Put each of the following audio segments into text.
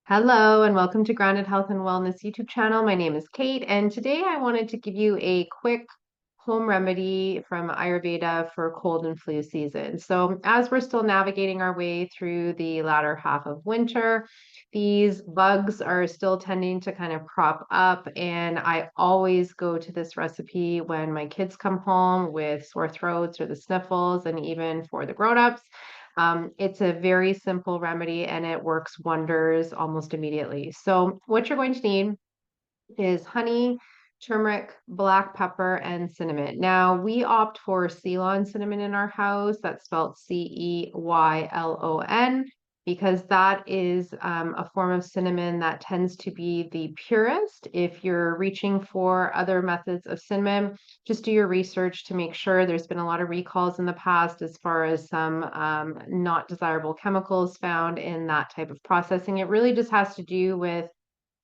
Hello and welcome to Grounded Health and Wellness YouTube channel. My name is Kate, and today I wanted to give you a quick home remedy from Ayurveda for cold and flu season. So, as we're still navigating our way through the latter half of winter, these bugs are still tending to kind of crop up, and I always go to this recipe when my kids come home with sore throats or the sniffles, and even for the grown-ups. It's a very simple remedy and it works wonders almost immediately. So, what you're going to need is honey, turmeric, black pepper, and cinnamon. Now, we opt for Ceylon cinnamon in our house. That's spelled Ceylon because that is a form of cinnamon that tends to be the purest. If you're reaching for other methods of cinnamon, just do your research to make sure. There's been a lot of recalls in the past as far as some not desirable chemicals found in that type of processing. It really just has to do with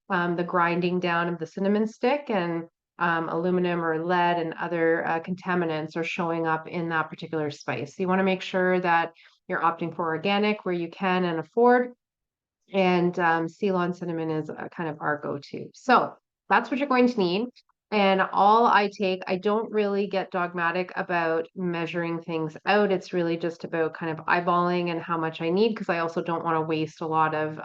the grinding down of the cinnamon stick and aluminum or lead and other contaminants are showing up in that particular spice. So you want to make sure that you're opting for organic where you can and afford. And Ceylon cinnamon is kind of our go-to. So that's what you're going to need. And all I take, I don't really get dogmatic about measuring things out. It's really just about kind of eyeballing and how much I need because I also don't want to waste a lot of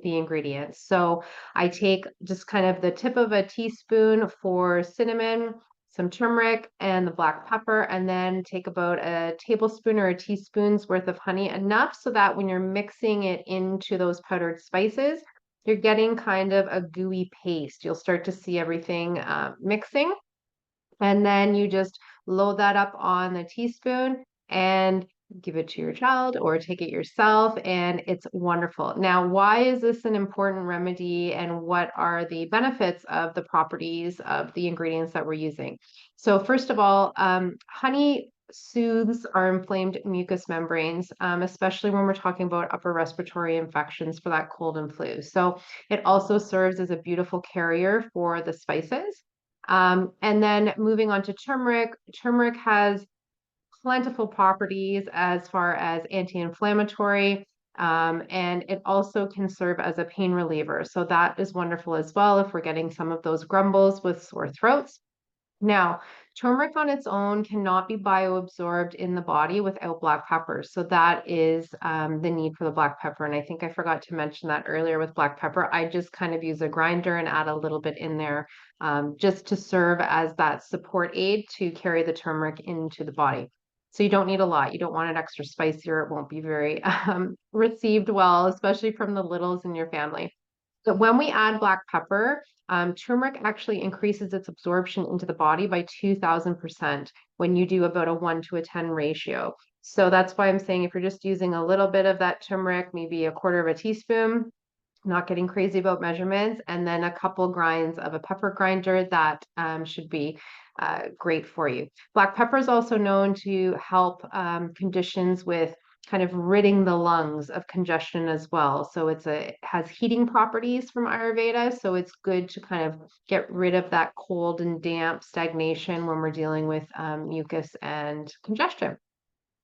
the ingredients. So I take just kind of the tip of a teaspoon for cinnamon, some turmeric and the black pepper, and then take about a tablespoon or a teaspoon's worth of honey, enough so that when you're mixing it into those powdered spices, you're getting kind of a gooey paste. You'll start to see everything mixing. And then you just load that up on the teaspoon and give it to your child or take it yourself, and it's wonderful. Now, why is this an important remedy and what are the benefits of the properties of the ingredients that we're using? So, first of all, honey soothes our inflamed mucous membranes, especially when we're talking about upper respiratory infections for that cold and flu. So, it also serves as a beautiful carrier for the spices. And then moving on to turmeric, turmeric has plentiful properties as far as anti-inflammatory, and it also can serve as a pain reliever. So that is wonderful as well if we're getting some of those grumbles with sore throats. Now, turmeric on its own cannot be bioabsorbed in the body without black pepper. So that is the need for the black pepper. And I think I forgot to mention that earlier with black pepper. I just kind of use a grinder and add a little bit in there just to serve as that support aid to carry the turmeric into the body. So you don't need a lot. You don't want it extra spicy or it won't be very received well, especially from the littles in your family. But when we add black pepper, turmeric actually increases its absorption into the body by 2000% when you do about a 1 to a 10 ratio. So that's why I'm saying if you're just using a little bit of that turmeric, maybe a quarter of a teaspoon, not getting crazy about measurements, and then a couple grinds of a pepper grinder, that should be great for you. Black pepper is also known to help conditions with kind of ridding the lungs of congestion as well. So it has heating properties from Ayurveda, so it's good to kind of get rid of that cold and damp stagnation when we're dealing with mucus and congestion.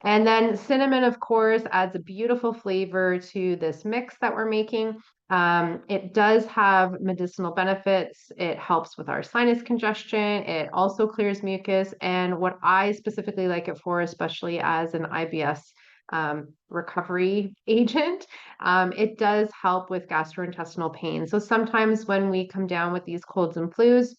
And then cinnamon, of course, adds a beautiful flavor to this mix that we're making. It does have medicinal benefits. It helps with our sinus congestion. It also clears mucus. And what I specifically like it for, especially as an IBS recovery agent, it does help with gastrointestinal pain. So sometimes when we come down with these colds and flus,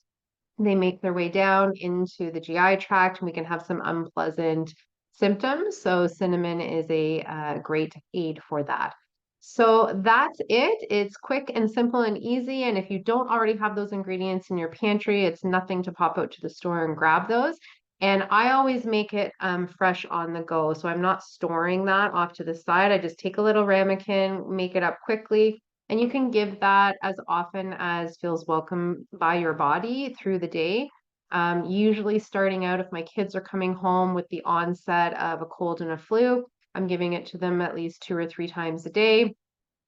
they make their way down into the GI tract and we can have some unpleasant symptoms. So cinnamon is a great aid for that. So that's it. It's quick and simple and easy. And if you don't already have those ingredients in your pantry, it's nothing to pop out to the store and grab those. And I always make it fresh on the go. So I'm not storing that off to the side. I just take a little ramekin, make it up quickly, and you can give that as often as feels welcome by your body through the day. Usually starting out, if my kids are coming home with the onset of a cold and a flu, I'm giving it to them at least 2 or 3 times a day.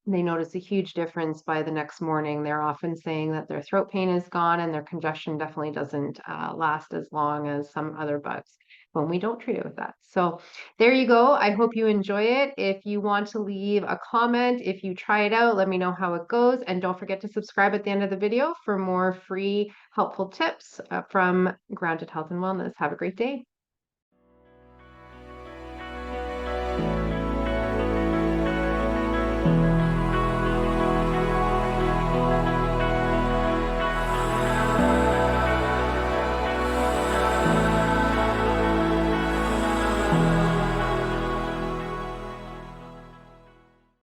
they notice a huge difference by the next morning. They're often saying that their throat pain is gone and their congestion definitely doesn't last as long as some other bugs when we don't treat it with that. So there you go. I hope you enjoy it. If you want to leave a comment, if you try it out, let me know how it goes. And don't forget to subscribe at the end of the video for more free helpful tips from Grounded Health and Wellness. Have a great day.